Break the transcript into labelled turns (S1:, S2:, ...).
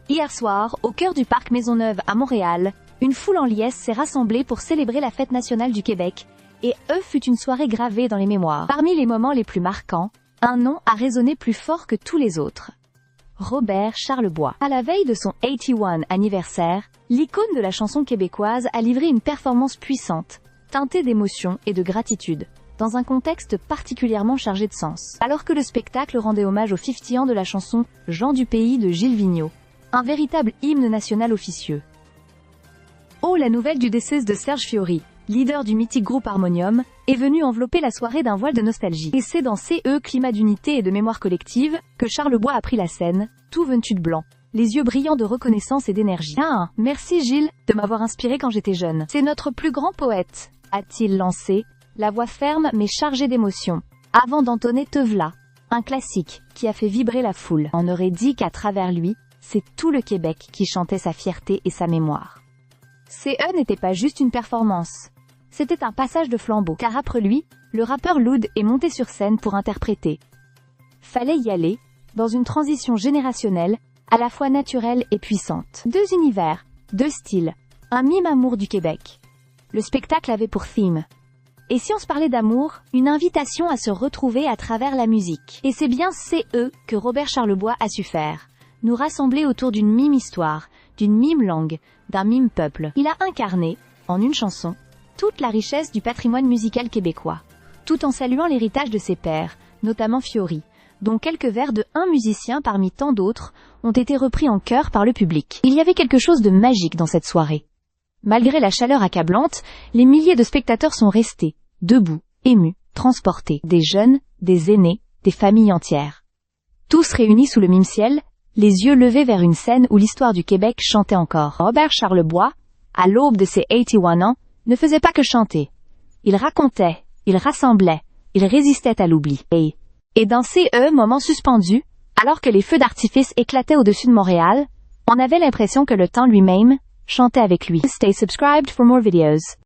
S1: Hier soir, au cœur du parc Maisonneuve à Montréal, une foule en liesse s'est rassemblée pour célébrer la fête nationale du Québec, et fut une soirée gravée dans les mémoires. Parmi les moments les plus marquants, un nom a résonné plus fort que tous les autres. Robert Charlebois. À la veille de son 81 anniversaire, l'icône de la chanson québécoise a livré une performance puissante, teintée d'émotion et de gratitude, dans un contexte particulièrement chargé de sens. Alors que le spectacle rendait hommage aux 50 ans de la chanson « Jean du pays » de Gilles Vigneault, un véritable hymne national officieux. Oh, la nouvelle du décès de Serge Fiori, leader du mythique groupe Harmonium, est venue envelopper la soirée d'un voile de nostalgie. Et c'est dans climat d'unité et de mémoire collective, que Charlebois a pris la scène, tout vêtu de blanc, les yeux brillants de reconnaissance et d'énergie. Ah, merci Gilles, de m'avoir inspiré quand j'étais jeune. C'est notre plus grand poète, a-t-il lancé, la voix ferme mais chargée d'émotion, avant d'entonner Te v'là, un classique, qui a fait vibrer la foule. On aurait dit qu'à travers lui, c'est tout le Québec qui chantait sa fierté et sa mémoire. N'était pas juste une performance. C'était un passage de flambeau, car après lui, le rappeur Loud est monté sur scène pour interpréter. Fallait y aller, dans une transition générationnelle, à la fois naturelle et puissante. Deux univers, deux styles, un mime amour du Québec. Le spectacle avait pour thème. Et si on se parlait d'amour, une invitation à se retrouver à travers la musique. Et c'est bien que Robert Charlebois a su faire. Nous rassembler autour d'une mime histoire, d'une mime langue, d'un mime peuple. Il a incarné, en une chanson, toute la richesse du patrimoine musical québécois, tout en saluant l'héritage de ses pairs, notamment Fiori, dont quelques vers de un musicien parmi tant d'autres ont été repris en chœur par le public. Il y avait quelque chose de magique dans cette soirée. Malgré la chaleur accablante, les milliers de spectateurs sont restés, debout, émus, transportés. Des jeunes, des aînés, des familles entières. Tous réunis sous le mime ciel, les yeux levés vers une scène où l'histoire du Québec chantait encore. Robert Charlebois, à l'aube de ses 81 ans, ne faisait pas que chanter. Il racontait, il rassemblait, il résistait à l'oubli. Et dans ces moments suspendus, alors que les feux d'artifice éclataient au-dessus de Montréal, on avait l'impression que le temps lui-même chantait avec lui. Stay subscribed for more videos.